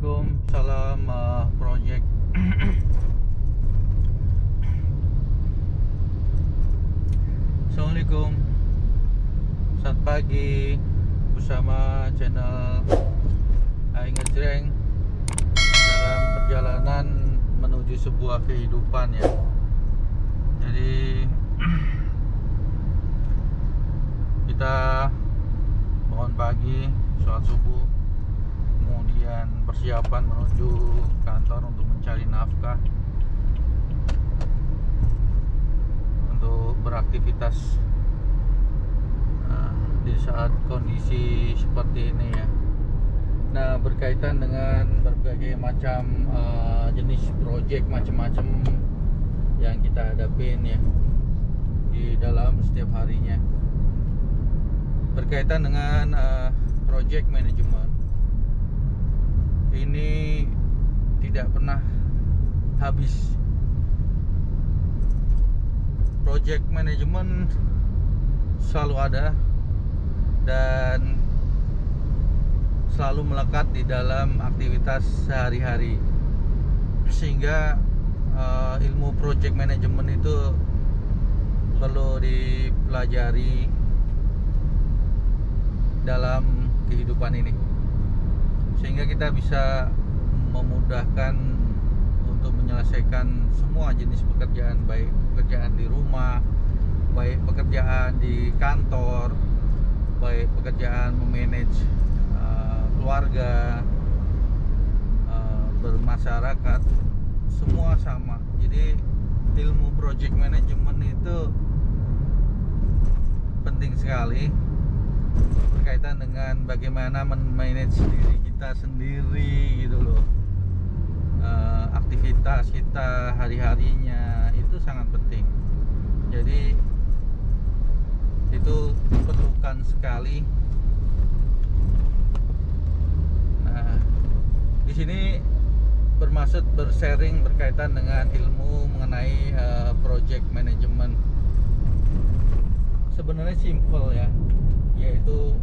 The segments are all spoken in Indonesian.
Assalamualaikum, salam project. Assalamualaikum, selamat pagi bersama channel Aing Ngejreng dalam perjalanan menuju sebuah kehidupan ya. Jadi kita bangun pagi, sholat subuh, kemudian persiapan menuju kantor untuk mencari nafkah, untuk beraktivitas di saat kondisi seperti ini ya. Nah, berkaitan dengan berbagai macam jenis project macam-macam yang kita hadapin ya di dalam setiap harinya. Berkaitan dengan project management ini tidak pernah habis. Project management selalu ada dan selalu melekat di dalam aktivitas sehari-hari, sehingga ilmu project management itu perlu dipelajari dalam kehidupan ini, sehingga kita bisa memudahkan untuk menyelesaikan semua jenis pekerjaan, baik pekerjaan di rumah, baik pekerjaan di kantor, baik pekerjaan memanage keluarga, bermasyarakat, semua sama. Jadi ilmu project management itu penting sekali berkaitan dengan bagaimana manage diri kita sendiri gitu loh. Aktivitas kita hari-harinya itu sangat penting. Jadi itu diperlukan sekali. Nah, di sini bermaksud bersharing berkaitan dengan ilmu mengenai project management. Sebenarnya simple ya, yaitu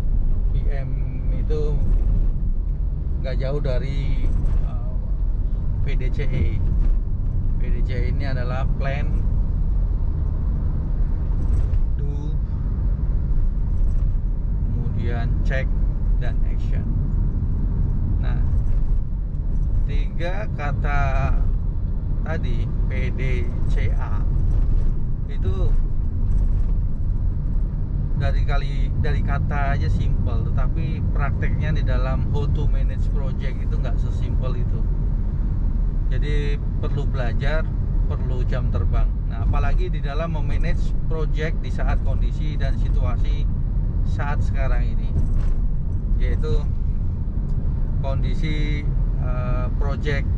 PM itu nggak jauh dari PDCA. PDCA ini adalah plan, do, kemudian check, dan action. Nah, tiga kata tadi PDCA itu dari kata aja simple, tetapi prakteknya di dalam how to manage project itu nggak sesimpel itu. Jadi perlu belajar, perlu jam terbang. Nah, apalagi di dalam memanage project di saat kondisi dan situasi saat sekarang ini, yaitu kondisi project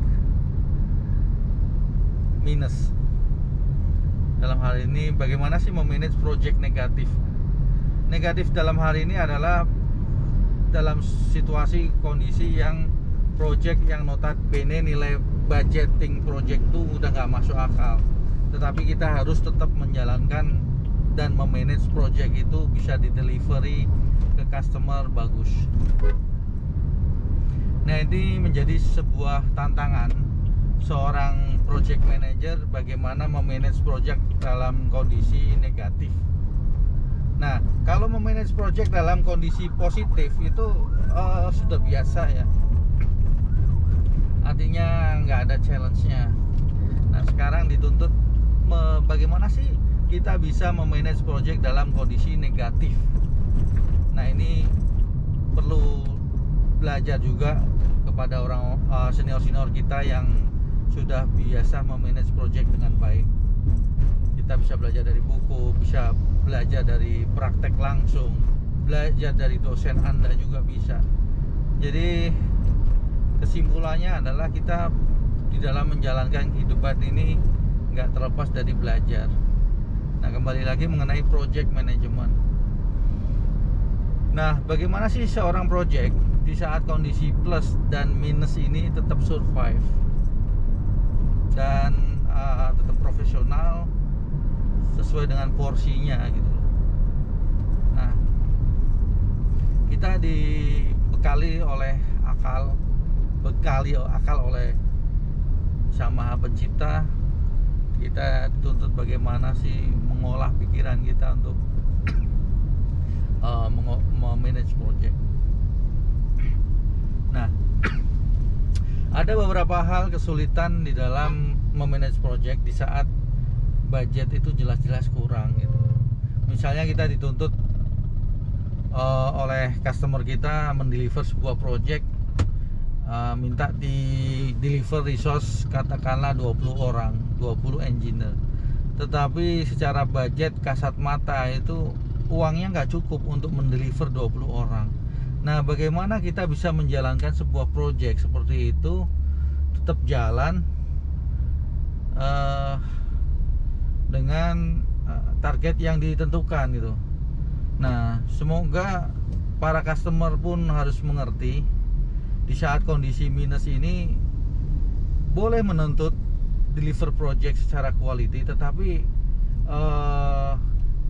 minus. Dalam hal ini bagaimana sih memanage project negatif? Negatif dalam hal ini adalah dalam situasi kondisi yang project yang notabene nilai budgeting project itu udah nggak masuk akal, tetapi kita harus tetap menjalankan dan memanage project itu bisa di delivery ke customer bagus. Nah, ini menjadi sebuah tantangan seorang project manager bagaimana memanage project dalam kondisi negatif. Nah, kalau memanage project dalam kondisi positif itu sudah biasa ya, artinya nggak ada challenge-nya. Nah, sekarang dituntut bagaimana sih kita bisa memanage project dalam kondisi negatif. Nah, ini perlu belajar juga kepada orang senior-senior kita yang sudah biasa memanage project dengan baik. Kita bisa belajar dari buku, bisa belajar dari praktek langsung, belajar dari dosen Anda juga bisa. Jadi kesimpulannya adalah kita di dalam menjalankan kehidupan ini nggak terlepas dari belajar. Nah, kembali lagi mengenai project management. Nah, bagaimana sih seorang project di saat kondisi plus dan minus ini tetap survive dan tetap profesional sesuai dengan porsinya gitu. Nah, kita dibekali oleh akal dibekali akal oleh Sang Maha Pencipta. Kita dituntut bagaimana sih mengolah pikiran kita untuk memanage project. Nah, ada beberapa hal kesulitan di dalam memanage project di saat budget itu jelas-jelas kurang gitu. Misalnya kita dituntut oleh customer kita mendeliver sebuah project, minta di deliver resource katakanlah 20 orang, 20 engineer. Tetapi secara budget kasat mata itu uangnya nggak cukup untuk mendeliver 20 orang. Nah, bagaimana kita bisa menjalankan sebuah project seperti itu tetap jalan dengan target yang ditentukan gitu. Nah, semoga para customer pun harus mengerti di saat kondisi minus ini boleh menuntut deliver project secara quality, tetapi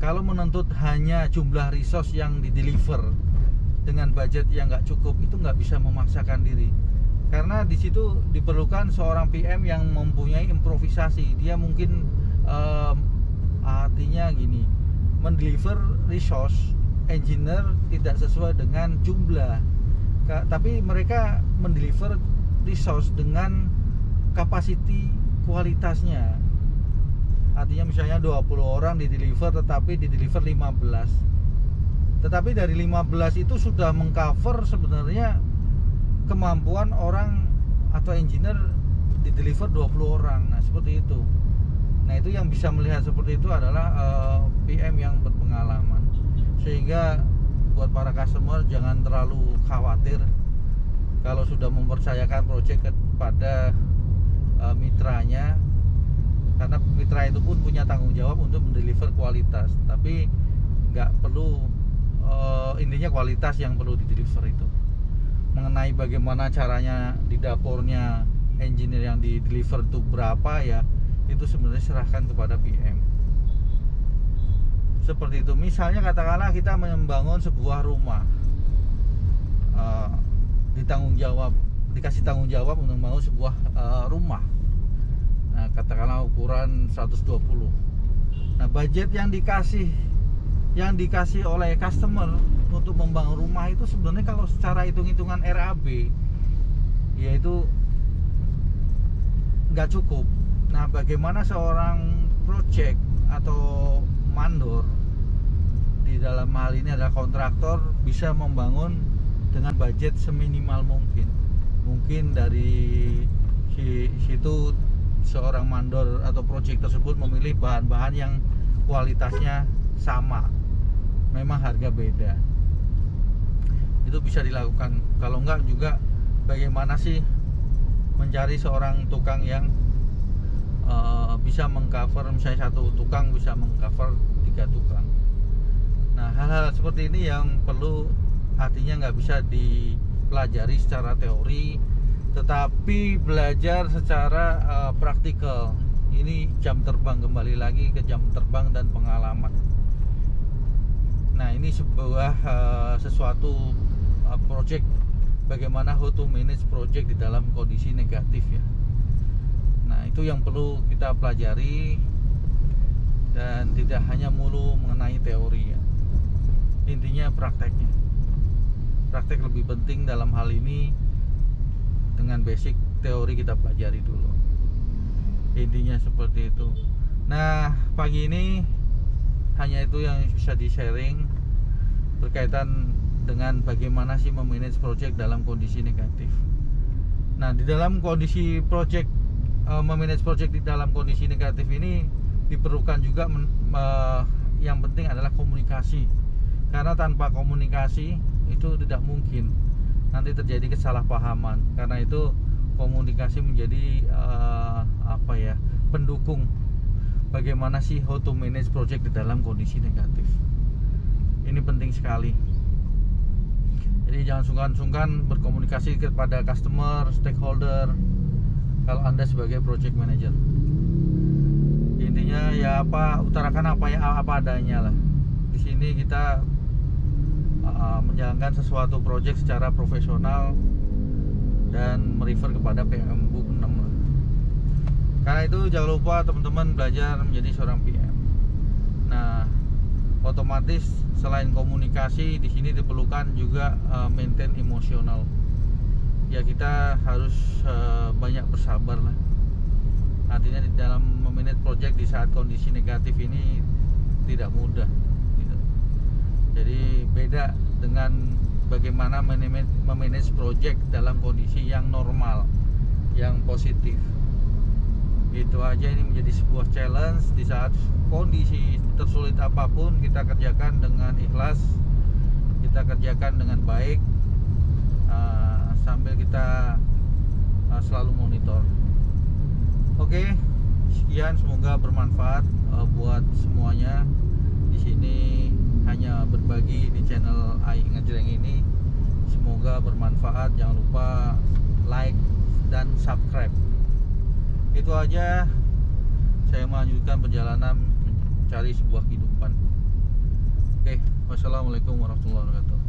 kalau menuntut hanya jumlah resource yang di-deliver dengan budget yang nggak cukup, itu nggak bisa memaksakan diri, karena di situ diperlukan seorang PM yang mempunyai improvisasi. Dia mungkin artinya gini, mendeliver resource engineer tidak sesuai dengan jumlah, tapi mereka mendeliver resource dengan capacity kualitasnya. Artinya misalnya 20 orang di-deliver, tetapi di-deliver 15. Tetapi dari 15 itu sudah mengcover sebenarnya kemampuan orang atau engineer di-deliver 20 orang. Nah, seperti itu. Nah, itu yang bisa melihat seperti itu adalah PM yang berpengalaman. Sehingga buat para customer jangan terlalu khawatir kalau sudah mempercayakan project kepada mitranya, karena mitra itu pun punya tanggung jawab untuk mendeliver kualitas. Tapi nggak perlu intinya kualitas yang perlu dideliver itu. Mengenai bagaimana caranya di dapurnya engineer yang di-deliver itu berapa, ya itu sebenarnya serahkan kepada PM. Seperti itu. Misalnya katakanlah kita membangun sebuah rumah, dikasih tanggung jawab untuk membangun sebuah rumah. Nah, katakanlah ukuran 120. Nah, budget yang dikasih oleh customer untuk membangun rumah itu sebenarnya kalau secara hitung-hitungan RAB yaitu nggak cukup. Nah, bagaimana seorang project atau mandor, di dalam hal ini adalah kontraktor, bisa membangun dengan budget seminimal mungkin. Mungkin dari situ seorang mandor atau project tersebut memilih bahan-bahan yang kualitasnya sama, memang harga beda. Itu bisa dilakukan. Kalau enggak juga bagaimana sih mencari seorang tukang yang bisa mengcover, misalnya satu tukang bisa mengcover 3 tukang. Nah, hal-hal seperti ini yang perlu, artinya nggak bisa dipelajari secara teori, tetapi belajar secara praktikal. Ini jam terbang, kembali lagi ke jam terbang dan pengalaman. Nah, ini sebuah sesuatu project, bagaimana how to manage project di dalam kondisi negatif ya. Nah, itu yang perlu kita pelajari dan tidak hanya mulu mengenai teori ya. Intinya prakteknya. Praktek lebih penting dalam hal ini. Dengan basic teori kita pelajari dulu. Intinya seperti itu. Nah, pagi ini hanya itu yang bisa di-sharing berkaitan dengan bagaimana sih memanage project dalam kondisi negatif. Nah, di dalam kondisi project, memanage project di dalam kondisi negatif ini diperlukan juga yang penting adalah komunikasi. Karena tanpa komunikasi itu tidak mungkin nanti terjadi kesalahpahaman. Karena itu komunikasi menjadi pendukung bagaimana sih how to manage project di dalam kondisi negatif. Ini penting sekali. Jadi jangan sungkan-sungkan berkomunikasi kepada customer, stakeholder kalau Anda sebagai project manager. Intinya ya utarakan apa adanya lah. Di sini kita menjalankan sesuatu project secara profesional dan merefer kepada PM Book 6 lah. Karena itu jangan lupa teman-teman belajar menjadi seorang PM. Nah, otomatis selain komunikasi di sini diperlukan juga maintain emosional. Ya kita harus banyak bersabar lah. Artinya di dalam memanage project di saat kondisi negatif ini tidak mudah gitu. Jadi beda dengan bagaimana memanage project dalam kondisi yang normal, yang positif. Itu aja, ini menjadi sebuah challenge. Di saat kondisi tersulit apapun kita kerjakan dengan ikhlas, kita kerjakan dengan baik, sambil kita selalu monitor. Oke, sekian, semoga bermanfaat buat semuanya. Di sini hanya berbagi di channel Ai Ngejreng ini. Semoga bermanfaat. Jangan lupa like dan subscribe. Itu aja, saya melanjutkan perjalanan mencari sebuah kehidupan. Oke, wassalamualaikum warahmatullahi wabarakatuh.